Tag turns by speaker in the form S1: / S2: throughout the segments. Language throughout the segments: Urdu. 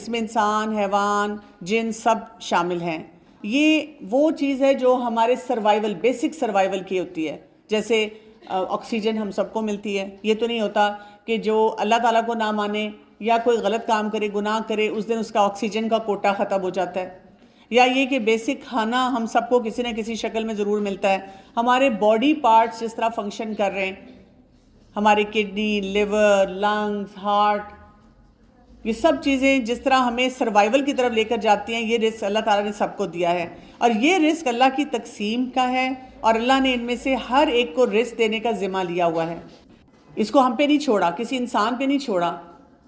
S1: اس میں انسان، حیوان، جن سب شامل ہیں۔ یہ وہ چیز ہے جو ہمارے سروائیول، بیسک سروائیول کی ہوتی ہے۔ جیسے آکسیجن ہم سب کو ملتی ہے، یہ تو نہیں ہوتا کہ جو اللہ تعالیٰ کو نہ مانے یا کوئی غلط کام کرے، گناہ کرے، اس دن اس کا آکسیجن کا کوٹا ختم ہو جاتا ہے۔ یا یہ کہ بیسک کھانا ہم سب کو کسی نہ کسی شکل میں ضرور ملتا ہے۔ ہمارے باڈی پارٹس جس طرح فنکشن کر رہے ہیں، ہماری کڈنی، لیور، لنگز، ہارٹ، یہ سب چیزیں جس طرح ہمیں سروائیول کی طرف لے کر جاتی ہیں، یہ رزق اللہ تعالیٰ نے سب کو دیا ہے، اور یہ رزق اللہ کی تقسیم کا ہے، اور اللہ نے ان میں سے ہر ایک کو رزق دینے کا ذمہ لیا ہوا ہے۔ اس کو ہم پہ نہیں چھوڑا، کسی انسان پہ نہیں چھوڑا۔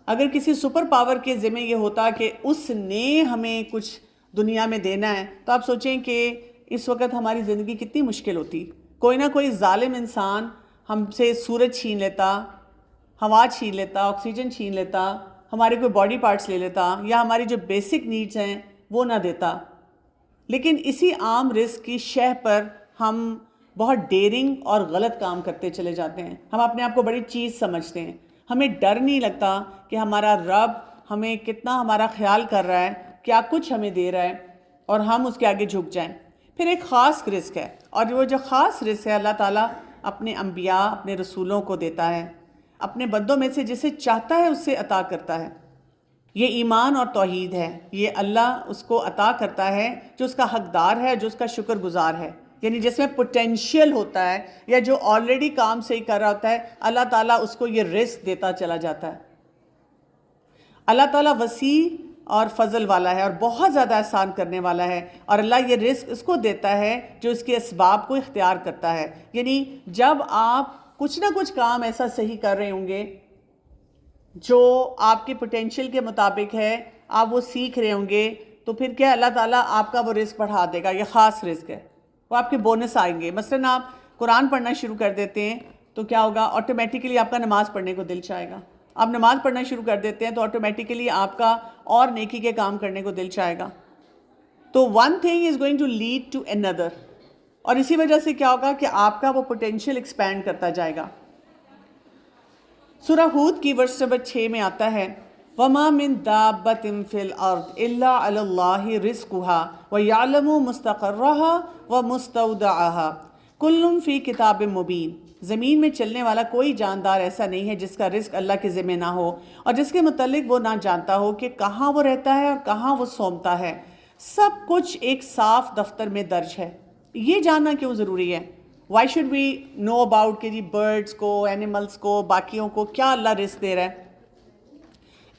S1: اگر کسی سپر پاور کے ذمہ یہ ہوتا کہ اس نے ہمیں کچھ دنیا میں دینا ہے، تو آپ سوچیں کہ اس وقت ہماری زندگی کتنی مشکل ہوتی۔ کوئی نہ کوئی ظالم انسان ہم سے سورج چھین لیتا، ہوا چھین لیتا، آکسیجن چھین لیتا، ہمارے کوئی باڈی پارٹس لے لیتا، یا ہماری جو بیسک نیڈز ہیں وہ نہ دیتا۔ لیکن اسی عام رزق کی شہ پر ہم بہت ڈیرنگ اور غلط کام کرتے چلے جاتے ہیں۔ ہم اپنے آپ کو بڑی چیز سمجھتے ہیں، ہمیں ڈر نہیں لگتا کہ ہمارا رب ہمیں کتنا ہمارا خیال کر رہا ہے، کیا کچھ ہمیں دے رہا ہے، اور ہم اس کے آگے جھک جائیں۔ پھر ایک خاص رزق ہے، اور وہ جو خاص رزق ہے اللہ تعالیٰ اپنے انبیاء، اپنے رسولوں کو دیتا ہے، اپنے بندوں میں سے جسے چاہتا ہے اس سے عطا کرتا ہے۔ یہ ایمان اور توحید ہے، یہ اللہ اس کو عطا کرتا ہے جو اس کا حقدار ہے، جو اس کا شکر گزار ہے، یعنی جس میں پوٹینشیل ہوتا ہے یا جو آلریڈی کام صحیح کر رہا ہوتا ہے، اللہ تعالیٰ اس کو یہ رزق دیتا چلا جاتا ہے۔ اللہ تعالیٰ وسیع اور فضل والا ہے اور بہت زیادہ احسان کرنے والا ہے، اور اللہ یہ رزق اس کو دیتا ہے جو اس کے اسباب کو اختیار کرتا ہے۔ یعنی جب آپ کچھ نہ کچھ کام ایسا صحیح کر رہے ہوں گے جو آپ کے پوٹینشیل کے مطابق ہے، آپ وہ سیکھ رہے ہوں گے، تو پھر کیا اللہ تعالیٰ آپ کا وہ رزق بڑھا دے گا۔ یہ خاص رزق ہے، وہ آپ کے بونس آئیں گے۔ مثلاً آپ قرآن پڑھنا شروع کر دیتے ہیں تو کیا ہوگا، آٹومیٹیکلی آپ کا نماز پڑھنے کو دل چاہے گا۔ آپ نماز پڑھنا شروع کر دیتے ہیں تو آٹومیٹیکلی آپ کا اور نیکی کے کام کرنے کو دل چاہے گا۔ تو one thing is going to lead to اندر، اور اسی وجہ سے کیا ہوگا کہ آپ کا وہ پوٹینشیل ایکسپینڈ کرتا جائے گا۔ سورہ ہود کی ورس نمبر 6 میں آتا ہے، وَمَا مِن دَابَّةٍ فِي الْأَرْضِ إِلَّا عَلَى اللَّهِ رِزْقُهَا وَيَعْلَمُ مُسْتَقَرَّهَا وَمُسْتَوْدَعَهَا كُلٌّ فِي كِتَابٍ مُبِينٍ۔ زمین میں چلنے والا کوئی جاندار ایسا نہیں ہے جس کا رزق اللہ کے ذمہ نہ ہو، اور جس کے متعلق وہ نہ جانتا ہو کہ کہاں وہ رہتا ہے اور کہاں وہ سومتا ہے۔ سب کچھ ایک صاف دفتر میں درج ہے۔ یہ جاننا کیوں ضروری ہے؟ Why should we know about کہ جی برڈز کو، اینیملز کو، باقیوں کو کیا اللہ رزق دے رہا ہے؟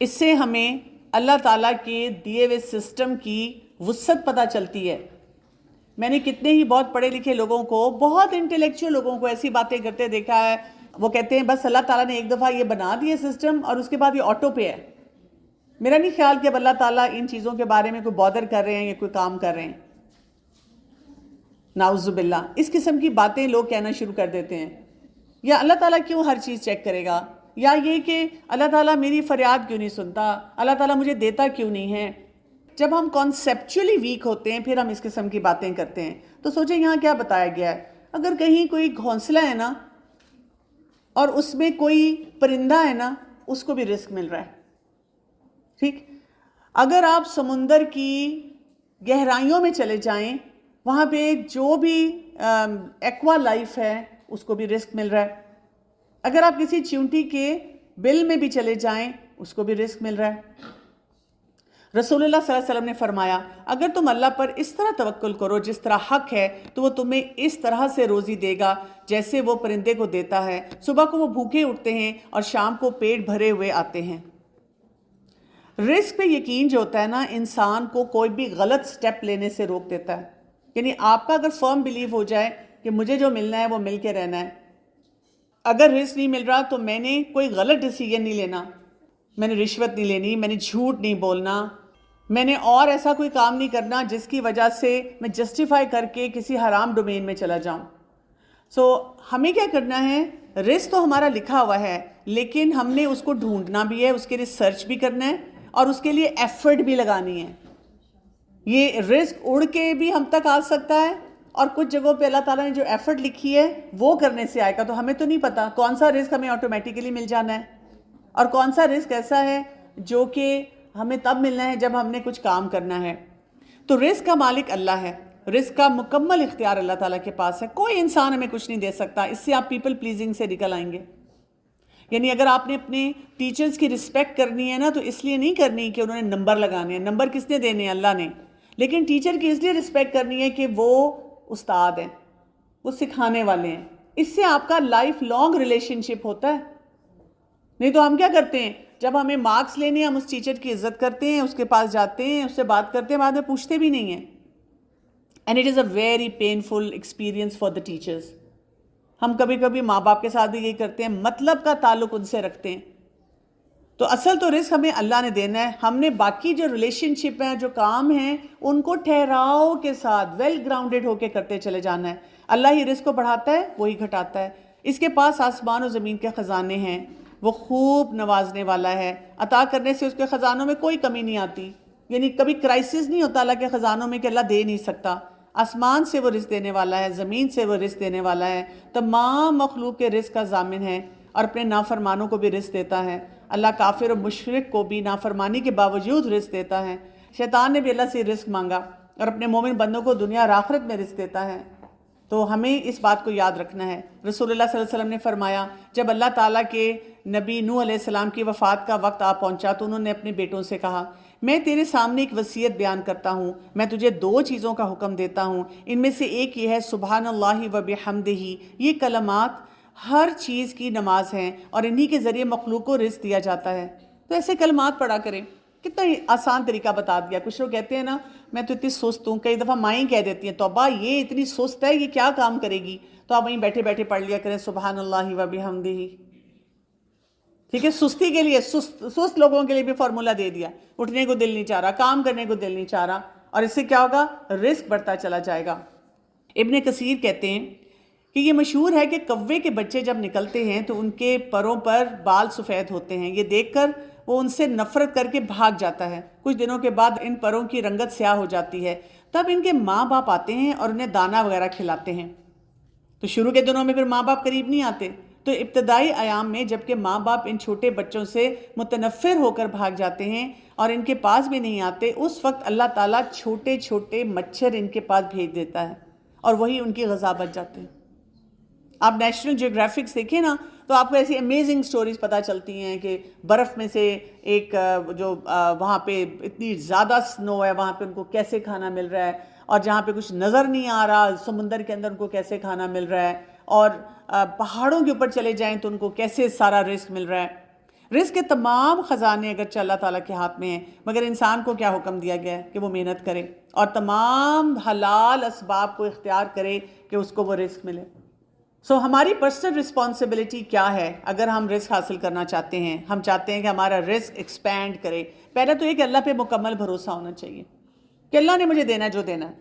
S1: اس سے ہمیں اللہ تعالیٰ کے دیے ہوئے سسٹم کی وسعت پتہ چلتی ہے۔ میں نے کتنے ہی بہت پڑھے لکھے لوگوں کو، بہت انٹلیکچوئل لوگوں کو ایسی باتیں کرتے دیکھا ہے، وہ کہتے ہیں بس اللہ تعالیٰ نے ایک دفعہ یہ بنا دیا سسٹم اور اس کے بعد یہ آٹو پے ہے۔ میرا نہیں خیال کہ اب اللہ تعالیٰ ان چیزوں کے بارے میں کوئی بادر کر رہے ہیں یا کوئی کام کر رہے ہیں۔ نعوذ باللہ، اس قسم کی باتیں لوگ کہنا شروع کر دیتے ہیں۔ یا اللہ تعالیٰ کیوں ہر چیز چیک کرے گا، یا یہ کہ اللہ تعالیٰ میری فریاد کیوں نہیں سنتا، اللہ تعالیٰ مجھے دیتا کیوں نہیں ہے۔ جب ہم کانسیپچولی ویک ہوتے ہیں پھر ہم اس قسم کی باتیں کرتے ہیں۔ تو سوچیں یہاں کیا بتایا گیا ہے، اگر کہیں کوئی گھونسلہ ہے نا اور اس میں کوئی پرندہ ہے نا، اس کو بھی رزق مل رہا ہے، ٹھیک۔ اگر آپ سمندر کی گہرائیوں میں چلے جائیں، وہاں پہ جو بھی ایکوا لائف ہے اس کو بھی رزق مل رہا ہے۔ اگر آپ کسی چیونٹی کے بل میں بھی چلے جائیں اس کو بھی رزق مل رہا ہے۔ رسول اللہ صلی اللہ علیہ وسلم نے فرمایا، اگر تم اللہ پر اس طرح توکل کرو جس طرح حق ہے، تو وہ تمہیں اس طرح سے روزی دے گا جیسے وہ پرندے کو دیتا ہے۔ صبح کو وہ بھوکے اٹھتے ہیں اور شام کو پیٹ بھرے ہوئے آتے ہیں۔ رزق پہ یقین جو ہوتا ہے نا، انسان کو کوئی بھی غلط سٹیپ لینے سے روک دیتا ہے۔ یعنی آپ کا اگر فرم بلیو ہو جائے کہ مجھے جو ملنا ہے وہ مل کے رہنا ہے، اگر رزق نہیں مل رہا تو میں نے کوئی غلط ڈیسیجن نہیں لینا، میں نے رشوت نہیں لینی، میں نے جھوٹ نہیں بولنا، میں نے اور ایسا کوئی کام نہیں کرنا جس کی وجہ سے میں جسٹیفائی کر کے کسی حرام ڈومین میں چلا جاؤں۔ سو ہمیں کیا کرنا ہے، رزق تو ہمارا لکھا ہوا ہے، لیکن ہم نے اس کو ڈھونڈنا بھی ہے، اس کے لیے سرچ بھی کرنا ہے اور اس کے لیے ایفرٹ بھی لگانی ہے۔ یہ رزق اڑ کے بھی ہم تک آ سکتا ہے، اور کچھ جگہوں پہ اللہ تعالیٰ نے جو ایفرٹ لکھی ہے وہ کرنے سے آئے گا۔ تو ہمیں تو نہیں پتا کون سا رزق ہمیں آٹومیٹیکلی مل جانا ہے اور کون سا رزق ایسا ہے جو کہ ہمیں تب ملنا ہے جب ہم نے کچھ کام کرنا ہے. تو رزق کا مالک اللہ ہے، رزق کا مکمل اختیار اللہ تعالیٰ کے پاس ہے. کوئی انسان ہمیں کچھ نہیں دے سکتا. اس سے آپ پیپل پلیزنگ سے نکل آئیں گے. یعنی اگر آپ نے اپنے ٹیچرز کی رسپیکٹ کرنی ہے نا تو اس لیے نہیں کرنی کہ انہوں نے نمبر لگانے ہیں. نمبر کس نے دینے ہیں؟ اللہ نے. لیکن ٹیچر کی اس لیے رسپیکٹ کرنی ہے کہ وہ استاد ہیں، وہ سکھانے والے ہیں. اس سے آپ کا لائف لانگ ریلیشن شپ ہوتا ہے. نہیں تو ہم کیا کرتے ہیں، جب ہمیں مارکس لینے ہیں ہم اس ٹیچر کی عزت کرتے ہیں، اس کے پاس جاتے ہیں، اس سے بات کرتے ہیں، بعد میں پوچھتے بھی نہیں ہیں. And it is a very painful experience for the teachers. ہم کبھی کبھی ماں باپ کے ساتھ بھی یہی کرتے ہیں، مطلب کا تعلق ان سے رکھتے ہیں. تو اصل تو رزق ہمیں اللہ نے دینا ہے. ہم نے باقی جو ریلیشن شپ ہیں، جو کام ہیں، ان کو ٹھہراؤ کے ساتھ ویل گراؤنڈڈ ہو کے کرتے چلے جانا ہے. اللہ ہی رزق کو بڑھاتا ہے، وہی گھٹاتا ہے. اس کے پاس آسمان و زمین کے خزانے ہیں، وہ خوب نوازنے والا ہے. عطا کرنے سے اس کے خزانوں میں کوئی کمی نہیں آتی. یعنی کبھی کرائسس نہیں ہوتا اللہ کے خزانوں میں کہ اللہ دے نہیں سکتا. آسمان سے وہ رزق دینے والا ہے، زمین سے وہ رزق دینے والا ہے. تمام مخلوق کے رزق کا ضامن ہے اور اپنے نافرمانوں کو بھی رزق دیتا ہے. اللہ کافر و مشرک کو بھی نافرمانی کے باوجود رزق دیتا ہے. شیطان نے بھی اللہ سے رزق مانگا اور اپنے مومن بندوں کو دنیا اور آخرت میں رزق دیتا ہے. تو ہمیں اس بات کو یاد رکھنا ہے. رسول اللہ صلی اللہ علیہ وسلم نے فرمایا جب اللہ تعالیٰ کے نبی نوح علیہ السلام کی وفات کا وقت آ پہنچا تو انہوں نے اپنے بیٹوں سے کہا میں تیرے سامنے ایک وصیت بیان کرتا ہوں، میں تجھے 2 چیزوں کا حکم دیتا ہوں. ان میں سے ایک یہ ہے سبحان اللہ و بحمدہ. یہ کلمات ہر چیز کی نماز ہیں اور انہی کے ذریعے مخلوق کو رزق دیا جاتا ہے. تو ایسے کلمات پڑھا کریں. کتنا آسان طریقہ بتا دیا. کچھ لوگ کہتے ہیں نا میں تو اتنی سست ہوں، کئی دفعہ مائیں کہہ دیتی ہیں توبہ یہ اتنی سست ہے، یہ کیا کام کرے گی. تو آپ وہیں بیٹھے بیٹھے پڑھ لیا کریں سبحان اللہ و بحمدہ. ٹھیک ہے، سستی کے لیے سست لوگوں کے لیے بھی فارمولہ دے دیا. اٹھنے کو دل نہیں چاہ رہا، کام کرنے کو دل نہیں چاہ رہا، اور اس سے کیا ہوگا؟ رزق بڑھتا چلا جائے گا. ابن کثیر کہتے ہیں کہ یہ مشہور ہے کہ کوے کے بچے جب نکلتے ہیں تو ان کے پروں پر بال سفید ہوتے ہیں. یہ دیکھ کر وہ ان سے نفرت کر کے بھاگ جاتا ہے. کچھ دنوں کے بعد ان پروں کی رنگت سیاہ ہو جاتی ہے. تب ان کے ماں باپ آتے ہیں اور انہیں دانہ وغیرہ کھلاتے ہیں. تو شروع کے دنوں میں پھر ماں باپ قریب نہیں آتے. تو ابتدائی ایام میں جب کہ ماں باپ ان چھوٹے بچوں سے متنفر ہو کر بھاگ جاتے ہیں اور ان کے پاس بھی نہیں آتے، اس وقت اللہ تعالیٰ چھوٹے چھوٹے مچھر ان کے پاس بھیج دیتا ہے اور وہی ان کی غذا بچ جاتے ہیں. آپ نیشنل جیوگرافکس دیکھیں نا تو آپ کو ایسی امیزنگ سٹوریز پتہ چلتی ہیں کہ برف میں سے ایک جو وہاں پہ اتنی زیادہ سنو ہے وہاں پہ ان کو کیسے کھانا مل رہا ہے، اور جہاں پہ کچھ نظر نہیں آ رہا سمندر کے اندر ان کو کیسے کھانا مل رہا ہے، اور پہاڑوں کے اوپر چلے جائیں تو ان کو کیسے سارا رزق مل رہا ہے. رزق کے تمام خزانے اگرچہ اللہ تعالیٰ کے ہاتھ میں ہیں، مگر انسان کو کیا حکم دیا گیا ہے کہ وہ محنت کرے اور تمام حلال اسباب کو اختیار کرے کہ اس کو وہ رزق ملے. ہماری پرسنل رسپانسبلٹی کیا ہے اگر ہم رزق حاصل کرنا چاہتے ہیں؟ ہم چاہتے ہیں کہ ہمارا رزق ایکسپینڈ کرے. پہلے تو یہ کہ اللہ پہ مکمل بھروسہ ہونا چاہیے کہ اللہ نے مجھے دینا جو دینا ہے،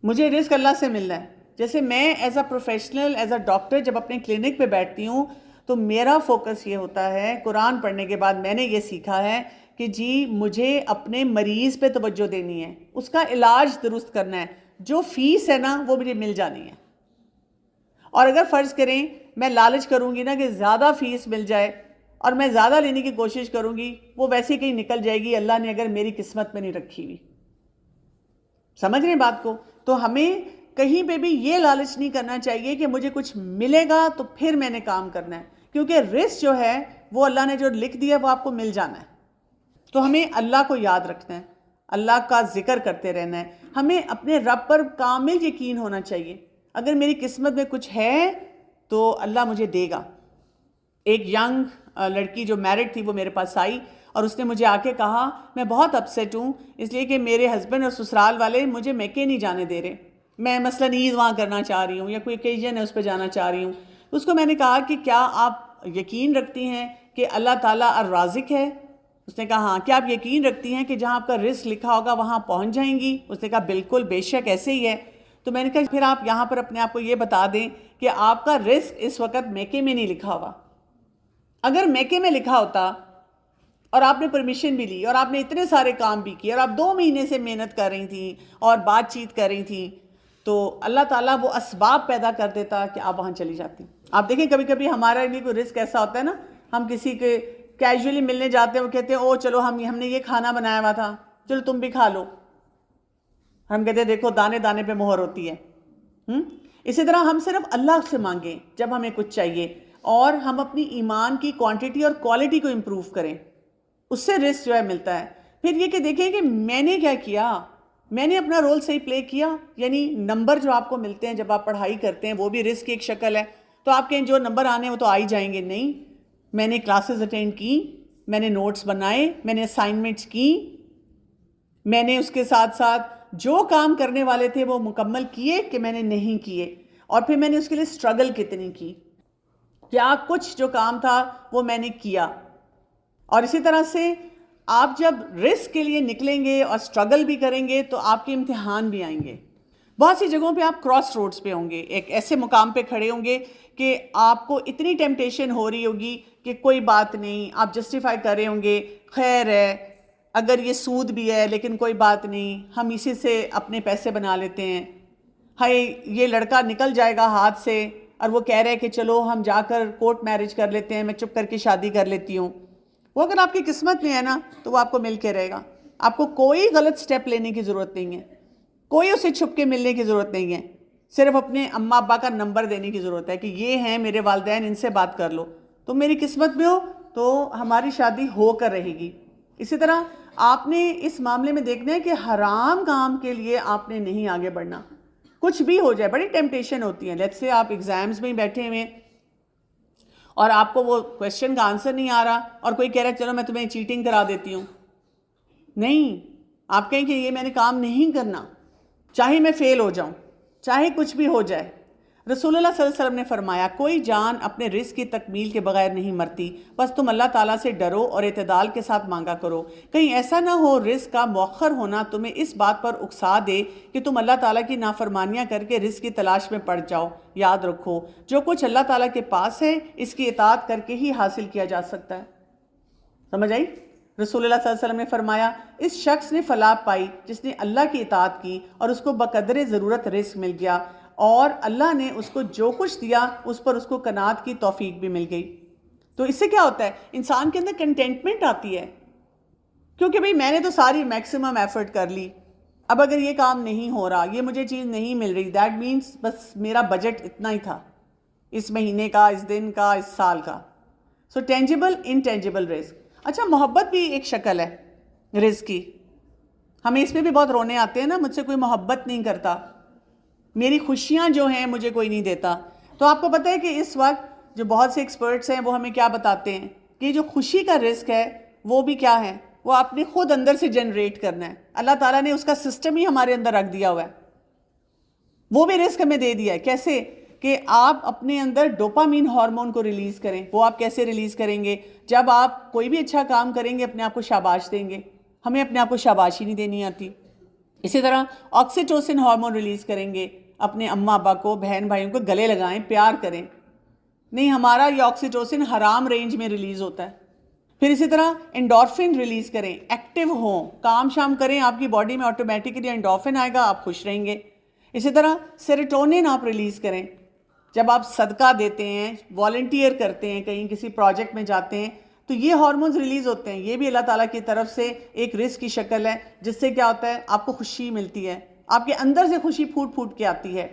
S1: مجھے رزق اللہ سے ملنا ہے. جیسے میں as a professional as a doctor جب اپنے کلینک پہ بیٹھتی ہوں تو میرا فوکس یہ ہوتا ہے، قرآن پڑھنے کے بعد میں نے یہ سیکھا ہے کہ جی مجھے اپنے مریض پہ توجہ دینی ہے، اس کا علاج درست کرنا ہے. جو فیس ہے نا وہ مجھے مل جانی ہے. اور اگر فرض کریں میں لالچ کروں گی نا کہ زیادہ فیس مل جائے اور میں زیادہ لینے کی کوشش کروں گی، وہ ویسے کہیں نکل جائے گی، اللہ نے اگر میری قسمت میں نہیں رکھی ہوئی. سمجھ رہے ہیں بات کو؟ تو ہمیں کہیں پہ بھی یہ لالچ نہیں کرنا چاہیے کہ مجھے کچھ ملے گا تو پھر میں نے کام کرنا ہے، کیونکہ رزق جو ہے وہ اللہ نے جو لکھ دیا وہ آپ کو مل جانا ہے. تو ہمیں اللہ کو یاد رکھنا ہے، اللہ کا ذکر کرتے رہنا ہے. ہمیں اپنے رب پر کامل یقین ہونا چاہیے. اگر میری قسمت میں کچھ ہے تو اللہ مجھے دے گا. ایک ینگ لڑکی جو میرڈ تھی وہ میرے پاس آئی اور اس نے مجھے آ کے کہا میں بہت اپسیٹ ہوں اس لیے کہ میرے ہسبینڈ اور سسرال والے مجھے میکے نہیں جانے دے رہے. میں مثلاً عید وہاں کرنا چاہ رہی ہوں یا کوئی اوکیزن ہے اس پہ جانا چاہ رہی ہوں. اس کو میں نے کہا کہ کیا آپ یقین رکھتی ہیں کہ اللہ تعالیٰ الرازق ہے؟ اس نے کہا ہاں. کیا آپ یقین رکھتی ہیں کہ جہاں آپ کا رزق لکھا ہوگا وہاں پہنچ جائیں گی؟ اس نے کہا بالکل بے شک ایسے ہی ہے. تو میں نے کہا پھر آپ یہاں پر اپنے آپ کو یہ بتا دیں کہ آپ کا رزق اس وقت میکے میں نہیں لکھا ہوا. اگر میکے میں لکھا ہوتا اور آپ نے پرمیشن بھی لی اور آپ نے اتنے سارے کام بھی کیے اور آپ 2 مہینے سے محنت کر رہی تھیں اور بات چیت کر رہی تھیں تو اللہ تعالیٰ وہ اسباب پیدا کر دیتا کہ آپ وہاں چلی جاتی. آپ دیکھیں کبھی کبھی ہمارے لیے کوئی رزق ایسا ہوتا ہے نا، ہم کسی کے کیجولی ملنے جاتے ہیں، وہ کہتے ہیں او چلو ہم نے یہ کھانا بنایا ہوا تھا، چلو تم بھی کھا لو. ہم کہتے ہیں دیکھو دانے دانے پہ مہر ہوتی ہے. اسی طرح ہم صرف اللہ سے مانگیں جب ہمیں کچھ چاہیے، اور ہم اپنی ایمان کی کوانٹٹی اور کوالٹی کو امپروو کریں، اس سے رزق جو ہے ملتا ہے. پھر یہ کہ دیکھیں کہ میں نے کیا کیا، میں نے اپنا رول صحیح پلے کیا. یعنی نمبر جو آپ کو ملتے ہیں جب آپ پڑھائی کرتے ہیں وہ بھی رزق کی ایک شکل ہے. تو آپ کہیں جو نمبر آنے ہیں وہ تو آ ہی جائیں گے، نہیں. میں نے کلاسز اٹینڈ کی، میں نے نوٹس بنائے، میں نے اسائنمنٹس کی، میں نے اس کے ساتھ ساتھ جو کام کرنے والے تھے وہ مکمل کیے کہ میں نے نہیں کیے، اور پھر میں نے اس کے لیے سٹرگل کتنی کی، کیا کچھ جو کام تھا وہ میں نے کیا. اور اسی طرح سے آپ جب رزق کے لیے نکلیں گے اور سٹرگل بھی کریں گے تو آپ کے امتحان بھی آئیں گے. بہت سی جگہوں پہ آپ کراس روڈز پہ ہوں گے، ایک ایسے مقام پہ کھڑے ہوں گے کہ آپ کو اتنی ٹیمپٹیشن ہو رہی ہوگی کہ کوئی بات نہیں، آپ جسٹیفائی کر رہے ہوں گے، خیر ہے اگر یہ سود بھی ہے لیکن کوئی بات نہیں، ہم اسی سے اپنے پیسے بنا لیتے ہیں. ہائے یہ لڑکا نکل جائے گا ہاتھ سے، اور وہ کہہ رہے کہ چلو ہم جا کر کورٹ میرج کر لیتے ہیں، میں چپ کر کے شادی کر لیتی ہوں. وہ اگر آپ کی قسمت میں ہے نا تو وہ آپ کو مل کے رہے گا. آپ کو کوئی غلط سٹیپ لینے کی ضرورت نہیں ہے، کوئی اسے چھپ کے ملنے کی ضرورت نہیں ہے. صرف اپنے اماں ابا کا نمبر دینے کی ضرورت ہے کہ یہ ہیں میرے والدین، ان سے بات کر لو. تم میری قسمت میں ہو تو ہماری شادی ہو کر رہے گی. اسی طرح آپ نے اس معاملے میں دیکھنا ہے کہ حرام کام کے لیے آپ نے نہیں آگے بڑھنا. کچھ بھی ہو جائے، بڑی ٹیمپٹیشن ہوتی ہے. لیٹس سے آپ ایگزامز میں ہی بیٹھے ہوئے اور آپ کو وہ کویسچن کا آنسر نہیں آ رہا اور کوئی کہہ رہا ہے چلو میں تمہیں چیٹنگ کرا دیتی ہوں. نہیں، آپ کہیں کہ یہ میں نے کام نہیں کرنا، چاہے میں فیل ہو جاؤں، چاہے کچھ بھی ہو جائے. رسول اللہ صلی اللہ علیہ وسلم نے فرمایا کوئی جان اپنے رزق کی تکمیل کے بغیر نہیں مرتی، بس تم اللہ تعالیٰ سے ڈرو اور اعتدال کے ساتھ مانگا کرو. کہیں ایسا نہ ہو رزق کا مؤخر ہونا تمہیں اس بات پر اکسا دے کہ تم اللہ تعالیٰ کی نافرمانیاں کر کے رزق کی تلاش میں پڑ جاؤ. یاد رکھو جو کچھ اللہ تعالیٰ کے پاس ہے اس کی اطاعت کر کے ہی حاصل کیا جا سکتا ہے. سمجھ آئی؟ رسول اللہ صلی اللہ علیہ وسلم نے فرمایا اس شخص نے فلاح پائی جس نے اللہ کی اطاعت کی اور اس کو بقدر ضرورت رزق مل گیا، اور اللہ نے اس کو جو کچھ دیا اس پر اس کو قناعت کی توفیق بھی مل گئی. تو اس سے کیا ہوتا ہے؟ انسان کے اندر کنٹینٹمنٹ آتی ہے، کیونکہ بھئی میں نے تو ساری میکسیمم ایفرٹ کر لی، اب اگر یہ کام نہیں ہو رہا، یہ مجھے چیز نہیں مل رہی، دیٹ مینس بس میرا بجٹ اتنا ہی تھا اس مہینے کا، اس دن کا، اس سال کا. سو ٹینجیبل انٹینجیبل رزق. اچھا محبت بھی ایک شکل ہے رزق کی. ہمیں اس میں بھی بہت رونے آتے ہیں نا، مجھ سے کوئی محبت نہیں کرتا، میری خوشیاں جو ہیں مجھے کوئی نہیں دیتا. تو آپ کو پتہ ہے کہ اس وقت جو بہت سے ایکسپرٹس ہیں وہ ہمیں کیا بتاتے ہیں کہ جو خوشی کا رزق ہے وہ بھی کیا ہے، وہ آپ نے خود اندر سے جنریٹ کرنا ہے. اللہ تعالیٰ نے اس کا سسٹم ہی ہمارے اندر رکھ دیا ہوا ہے، وہ بھی رزق ہمیں دے دیا ہے. کیسے کہ آپ اپنے اندر ڈوپامین ہارمون کو ریلیز کریں. وہ آپ کیسے ریلیز کریں گے؟ جب آپ کوئی بھی اچھا کام کریں گے اپنے آپ کو شاباش دیں گے. ہمیں اپنے آپ کو شاباشی نہیں دینی آتی. اسی طرح آکسیٹوسن ہارمون ریلیز کریں گے، اپنے اماں ابا کو، بہن بھائیوں کو گلے لگائیں، پیار کریں. نہیں، ہمارا یہ آکسیٹوسن حرام رینج میں ریلیز ہوتا ہے. پھر اسی طرح انڈورفن ریلیز کریں، ایکٹیو ہوں، کام شام کریں، آپ کی باڈی میں آٹومیٹکلی انڈورفن آئے گا، آپ خوش رہیں گے. اسی طرح سیروٹونن آپ ریلیز کریں. جب آپ صدقہ دیتے ہیں، والنٹیئر کرتے ہیں، کہیں کسی پروجیکٹ میں جاتے ہیں تو یہ ہارمونز ریلیز ہوتے ہیں. یہ بھی اللہ تعالیٰ کی طرف سے ایک رزق کی شکل ہے، جس سے کیا ہوتا ہے؟ آپ کو خوشی ملتی ہے، آپ کے اندر سے خوشی پھوٹ پھوٹ کے آتی ہے.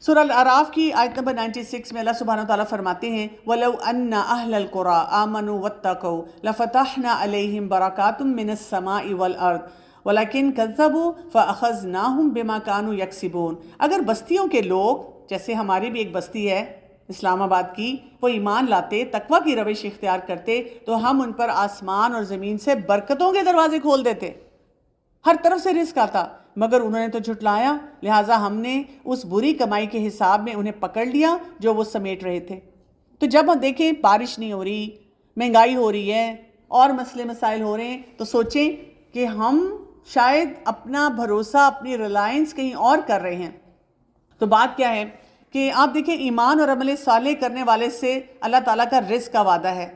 S1: سورہ الاعراف کی آیت نمبر 96 میں اللہ سبحانہ وتعالیٰ فرماتے ہیں وَلَوْ أَنَّ أَهْلَ الْقُرَىٰ آمَنُوا وَاتَّقَوْا لَفَتَحْنَا عَلَيْهِمْ بَرَكَاتٌ مِّنَ السَّمَاءِ وَالْأَرْضِ وَلَكِنْ كَذَّبُوا فَأَخَذْنَاهُمْ بِمَا كَانُوا يَكْسِبُونَ. اگر بستیوں کے لوگ، جیسے ہماری بھی ایک بستی ہے اسلام آباد کی، وہ ایمان لاتے، تقویٰ کی روش اختیار کرتے تو ہم ان پر آسمان اور زمین سے برکتوں کے دروازے کھول دیتے، ہر طرف سے رزق آتا. مگر انہوں نے تو جھٹلایا، لہٰذا ہم نے اس بری کمائی کے حساب میں انہیں پکڑ لیا جو وہ سمیٹ رہے تھے. تو جب ہم دیکھیں بارش نہیں ہو رہی، مہنگائی ہو رہی ہے اور مسئلے مسائل ہو رہے ہیں، تو سوچیں کہ ہم شاید اپنا بھروسہ، اپنی ریلائنس کہیں اور کر رہے ہیں. تو بات کیا ہے کہ آپ دیکھیں ایمان اور عمل صالح کرنے والے سے اللہ تعالیٰ کا رزق کا وعدہ ہے.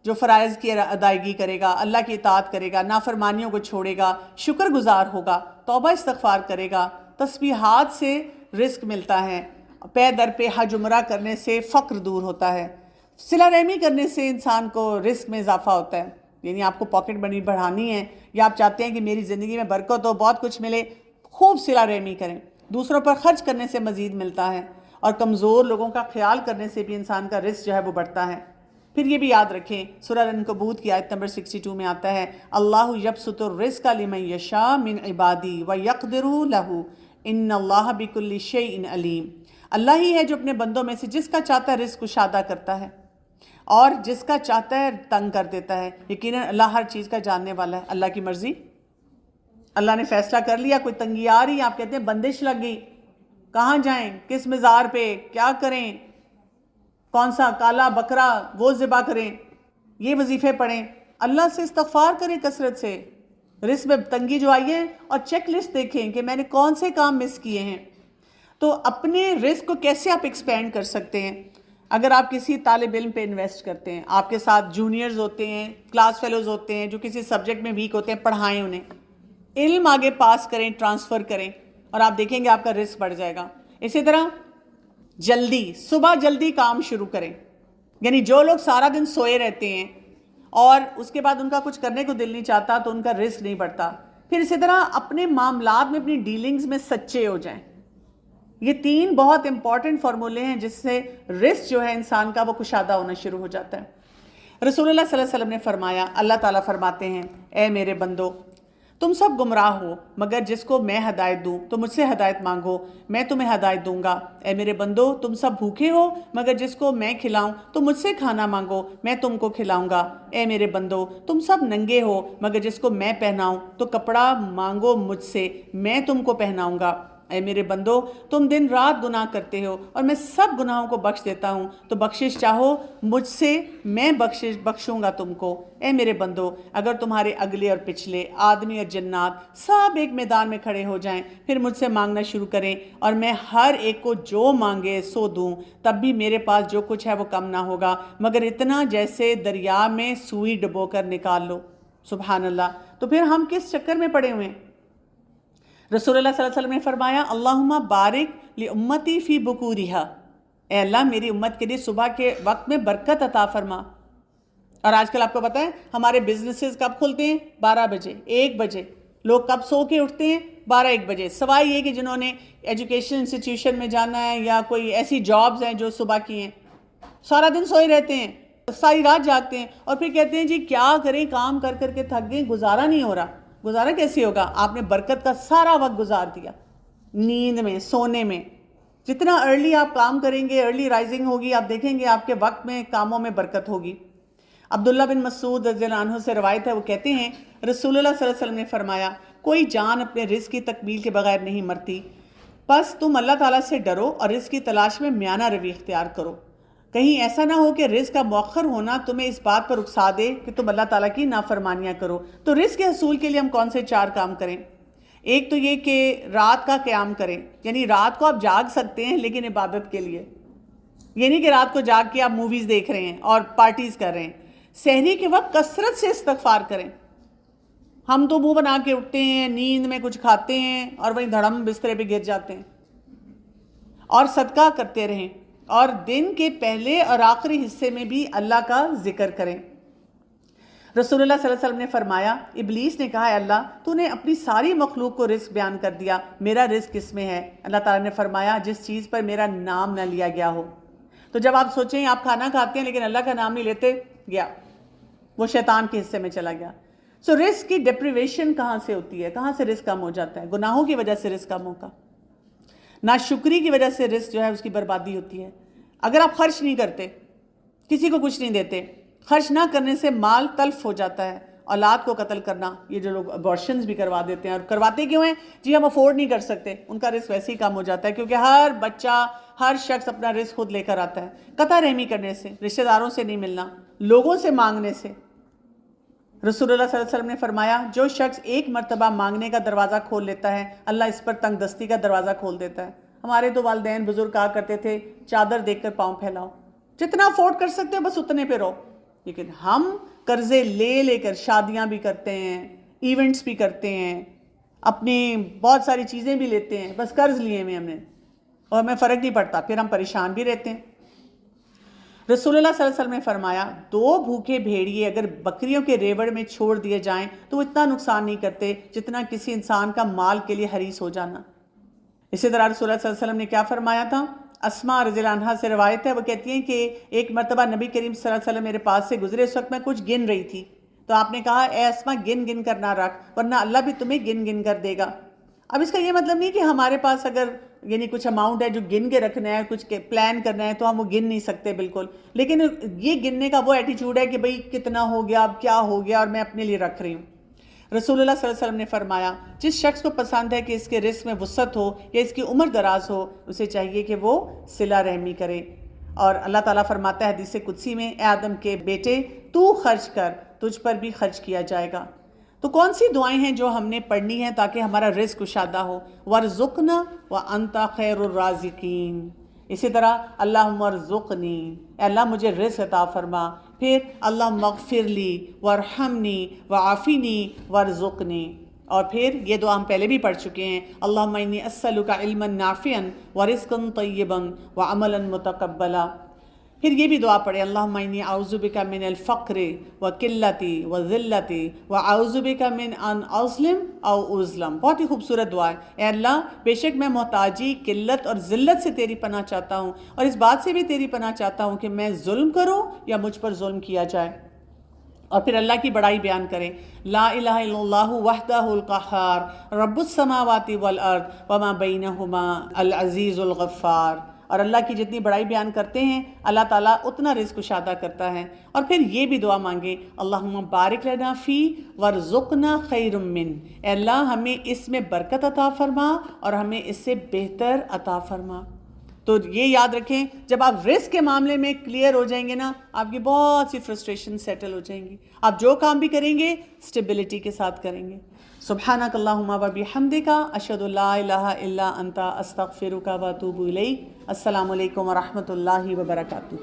S1: جو فرائض کی ادائیگی کرے گا، اللہ کی اطاعت کرے گا، نافرمانیوں کو چھوڑے گا، شکر گزار ہوگا، توبہ استغفار کرے گا، تسبیحات سے رزق ملتا ہے، پے در پہ حج عمرہ کرنے سے فقر دور ہوتا ہے. صلہ رحمی کرنے سے انسان کو رزق میں اضافہ ہوتا ہے. یعنی آپ کو پاکٹ منی بڑھانی ہے یا آپ چاہتے ہیں کہ میری زندگی میں برکت ہو، بہت کچھ ملے، خوب صلہ رحمی کریں. دوسروں پر خرچ کرنے سے مزید ملتا ہے، اور کمزور لوگوں کا خیال کرنے سے بھی انسان کا رزق جو ہے وہ بڑھتا ہے. پھر یہ بھی یاد رکھیں، سورہ العنکبوت کی آیت نمبر 62 میں آتا ہے، اللہ یبسط الرزق لمن یشاء من عبادی ویقدر لہ ان اللہ بکل شیء علیم. اللہ ہی ہے جو اپنے بندوں میں سے جس کا چاہتا ہے رزق کشادہ کرتا ہے اور جس کا چاہتا ہے تنگ کر دیتا ہے. یقیناً اللہ ہر چیز کا جاننے والا ہے. اللہ کی مرضی، اللہ نے فیصلہ کر لیا، کوئی تنگی آ رہی ہے، آپ کہتے ہیں بندش لگ گئی، کہاں جائیں، کس مزار پہ کیا کریں، کون سا کالا بکرا وہ ذبح کریں، یہ وظیفے پڑھیں. اللہ سے استغفار کریں کثرت سے. رزق میں تنگی جو آئی ہے اور چیک لسٹ دیکھیں کہ میں نے کون سے کام مس کیے ہیں. تو اپنے رزق کو کیسے آپ ایکسپینڈ کر سکتے ہیں؟ اگر آپ کسی طالب علم پہ انویسٹ کرتے ہیں، آپ کے ساتھ جونیئرز ہوتے ہیں، کلاس فیلوز ہوتے ہیں جو کسی سبجیکٹ میں ویک ہوتے ہیں، پڑھائیں انہیں، علم آگے پاس کریں، ٹرانسفر کریں، اور آپ دیکھیں گے آپ کا رزق بڑھ جائے گا. اسی طرح صبح جلدی کام شروع کریں. یعنی جو لوگ سارا دن سوئے رہتے ہیں اور اس کے بعد ان کا کچھ کرنے کو دل نہیں چاہتا تو ان کا رزق نہیں بڑھتا. پھر اسی طرح اپنے معاملات میں، اپنی ڈیلنگز میں سچے ہو جائیں. یہ 3 بہت امپورٹنٹ فارمولے ہیں جس سے رزق جو ہے انسان کا وہ کشادہ ہونا شروع ہو جاتا ہے. رسول اللہ صلی اللہ علیہ وسلم نے فرمایا، اللہ تعالیٰ فرماتے ہیں، اے میرے بندو، تم سب گمراہ ہو مگر جس کو میں ہدایت دوں تو مجھ سے ہدایت مانگو، میں تمہیں ہدایت دوں گا. اے میرے بندو، تم سب بھوکے ہو مگر جس کو میں کھلاؤں تو مجھ سے کھانا مانگو، میں تم کو کھلاؤں گا. اے میرے بندو، تم سب ننگے ہو مگر جس کو میں پہناؤں تو کپڑا مانگو مجھ سے، میں تم کو پہناؤں گا. اے میرے بندو، تم دن رات گناہ کرتے ہو اور میں سب گناہوں کو بخش دیتا ہوں، تو بخشش چاہو مجھ سے، میں بخشوں گا تم کو. اے میرے بندو، اگر تمہارے اگلے اور پچھلے، آدمی اور جنات سب ایک میدان میں کھڑے ہو جائیں، پھر مجھ سے مانگنا شروع کریں اور میں ہر ایک کو جو مانگے سو دوں، تب بھی میرے پاس جو کچھ ہے وہ کم نہ ہوگا مگر اتنا جیسے دریا میں سوئی ڈبو کر نکال لو. سبحان اللہ. تو پھر ہم کس چکر میں پڑے ہوئے ہیں؟ رسول اللہ صلی اللہ علیہ وسلم نے فرمایا، اللہم بارک لامتی فی بکورہا، اے اللہ میری امت کے لیے صبح کے وقت میں برکت عطا فرما. اور آج کل آپ کو پتہ ہے ہمارے بزنسز کب کھلتے ہیں؟ 12 بجے، 1 بجے. لوگ کب سو کے اٹھتے ہیں؟ 12-1 بجے. سوائے یہ کہ جنہوں نے ایجوکیشن انسٹیٹیوشن میں جانا ہے یا کوئی ایسی جابز ہیں جو صبح کی ہیں، سارا دن سوئے رہتے ہیں، ساری رات جاگتے ہیں، اور پھر کہتے ہیں جی کیا کریں، کام کر کر کے تھک گئے، گزارا نہیں ہو رہا. گزارا کیسے ہوگا؟ آپ نے برکت کا سارا وقت گزار دیا نیند میں، سونے میں. جتنا ارلی آپ کام کریں گے، ارلی رائزنگ ہوگی، آپ دیکھیں گے آپ کے وقت میں، کاموں میں برکت ہوگی. عبداللہ بن مسعود رضی اللہ عنہ سے روایت ہے، وہ کہتے ہیں رسول اللہ صلی اللہ علیہ وسلم نے فرمایا، کوئی جان اپنے رزق کی تکمیل کے بغیر نہیں مرتی، بس تم اللہ تعالیٰ سے ڈرو اور رزق کی تلاش میں میانہ روی اختیار کرو. کہیں ایسا نہ ہو کہ رزق کا مؤخر ہونا تمہیں اس بات پر اکسا دے کہ تم اللہ تعالیٰ کی نافرمانیاں کرو. تو رزق کے حصول کے لیے ہم کون سے 4 کام کریں؟ ایک تو یہ کہ رات کا قیام کریں. یعنی رات کو آپ جاگ سکتے ہیں لیکن عبادت کے لیے. یہ نہیں کہ رات کو جاگ کے آپ موویز دیکھ رہے ہیں اور پارٹیز کر رہے ہیں. سحری کے وقت کثرت سے استغفار کریں. ہم تو منہ بنا کے اٹھتے ہیں، نیند میں کچھ کھاتے ہیں اور وہیں دھڑم بسترے پہ گر جاتے ہیں. اور صدقہ کرتے رہیں، اور دن کے پہلے اور آخری حصے میں بھی اللہ کا ذکر کریں. رسول اللہ صلی اللہ علیہ وسلم نے فرمایا، ابلیس نے کہا، اے اللہ تو نے اپنی ساری مخلوق کو رزق بیان کر دیا، میرا رزق کس میں ہے؟ اللہ تعالیٰ نے فرمایا، جس چیز پر میرا نام نہ لیا گیا ہو. تو جب آپ سوچیں آپ کھانا کھاتے ہیں لیکن اللہ کا نام نہیں لیتے، گیا وہ شیطان کے حصے میں چلا گیا. سو رزق کی ڈپریویشن کہاں سے ہوتی ہے؟ کہاں سے رزق کم ہو جاتا ہے؟ گناہوں کی وجہ سے رزق کم ہوگا. ناشکری کی وجہ سے رزق جو ہے اس کی بربادی ہوتی ہے. اگر آپ خرچ نہیں کرتے، کسی کو کچھ نہیں دیتے، خرچ نہ کرنے سے مال تلف ہو جاتا ہے. اولاد کو قتل کرنا، یہ جو لوگ ابارشنز بھی کروا دیتے ہیں، اور کرواتے کیوں ہیں؟ جی ہم افورڈ نہیں کر سکتے. ان کا رزق ویسے ہی کم ہو جاتا ہے، کیونکہ ہر بچہ، ہر شخص اپنا رزق خود لے کر آتا ہے. قطع رحمی کرنے سے، رشتہ داروں سے نہیں ملنا، لوگوں سے مانگنے سے. رسول اللہ صلی اللہ علیہ وسلم نے فرمایا، جو شخص ایک مرتبہ مانگنے کا دروازہ کھول لیتا ہے، اللہ اس پر تنگ دستی کا دروازہ کھول دیتا ہے. ہمارے تو والدین بزرگ کہا کرتے تھے، چادر دیکھ کر پاؤں پھیلاؤ، جتنا افورڈ کر سکتے ہو بس اتنے پہ رہو. لیکن ہم قرضے لے لے کر شادیاں بھی کرتے ہیں، ایونٹس بھی کرتے ہیں، اپنی بہت ساری چیزیں بھی لیتے ہیں، بس قرض لیے ہوئے ہم نے، اور ہمیں فرق نہیں پڑتا، پھر ہم پریشان بھی رہتے ہیں. رسول اللہ صلی اللہ علیہ وسلم نے فرمایا 2 بھوکے بھیڑیے اگر بکریوں کے ریوڑ میں چھوڑ دیے جائیں تو وہ اتنا نقصان نہیں کرتے جتنا کسی انسان کا مال کے لیے حریص ہو جانا۔ اسی طرح رسول اللہ صلی اللہ علیہ وسلم نے کیا فرمایا تھا؟ اسماء رضی اللہ عنہا سے روایت ہے، وہ کہتی ہیں کہ ایک مرتبہ نبی کریم صلی اللہ علیہ وسلم میرے پاس سے گزرے، اس وقت میں کچھ گن رہی تھی، تو آپ نے کہا اے اسماء گن گن کر نہ رکھ ورنہ اللہ بھی تمہیں گن گن کر دے گا۔ اب اس کا یہ مطلب نہیں کہ ہمارے پاس اگر یعنی کچھ اماؤنٹ ہے جو گن کے رکھنا ہے، کچھ پلان کرنا ہے تو ہم وہ گن نہیں سکتے بالکل، لیکن یہ گننے کا وہ ایٹیچیوڈ ہے کہ بھئی کتنا ہو گیا، اب کیا ہو گیا اور میں اپنے لیے رکھ رہی ہوں۔ رسول اللہ صلی اللہ علیہ وسلم نے فرمایا جس شخص کو پسند ہے کہ اس کے رزق میں وسعت ہو یا اس کی عمر دراز ہو، اسے چاہیے کہ وہ صلہ رحمی کرے۔ اور اللہ تعالیٰ فرماتا ہے حدیث قدسی میں، اے آدم کے بیٹے تو خرچ کر، تجھ پر بھی خرچ کیا جائے گا۔ تو کون سی دعائیں ہیں جو ہم نے پڑھنی ہیں تاکہ ہمارا رزق کشادہ ہو؟ وَارْزُقْنَا وَأَنْتَ خَيْرُ الرَّازِقِينَ۔ اسی طرح اللہم ارزقنی، اے اللہ مجھے رزق عطا فرما، پھر اللہم اغفر لی وارحمنی وعافنی وارزقنی، اور پھر یہ دعا ہم پہلے بھی پڑھ چکے ہیں، اللہم انی اسألک علما نافعا ورزقا طیبا وعملا متقبلا۔ پھر یہ بھی دعا پڑھے، اللہم انی اعوذ بک من الفقر وقلتی وذلتی واعوذ بک من ان اظلم او اظلم۔ بہت ہی خوبصورت دعا ہے، اے اللہ بے شک میں محتاجی، قلت اور ذلت سے تیری پناہ چاہتا ہوں، اور اس بات سے بھی تیری پناہ چاہتا ہوں کہ میں ظلم کروں یا مجھ پر ظلم کیا جائے۔ اور پھر اللہ کی بڑائی بیان کریں، لا الہ الا اللہ وحدہ القہار رب السماوات والارض وما بینہما العزیز الغفار۔ اور اللہ کی جتنی بڑائی بیان کرتے ہیں اللہ تعالیٰ اتنا رزق کشادہ کرتا ہے۔ اور پھر یہ بھی دعا مانگے، اللہم بارک لنا فی وارزقنا خیر من، اے اللہ ہمیں اس میں برکت عطا فرما اور ہمیں اس سے بہتر عطا فرما۔ تو یہ یاد رکھیں، جب آپ رزق کے معاملے میں کلیئر ہو جائیں گے نا، آپ کی بہت سی فرسٹریشن سیٹل ہو جائیں گی، آپ جو کام بھی کریں گے اسٹیبلٹی کے ساتھ کریں گے۔ سبحانک اللہم و بحمدک، اشہد ان لا الہ الا انت، استغفرک و اتوب الیک۔ السلام علیکم ورحمۃ اللہ وبرکاتہ۔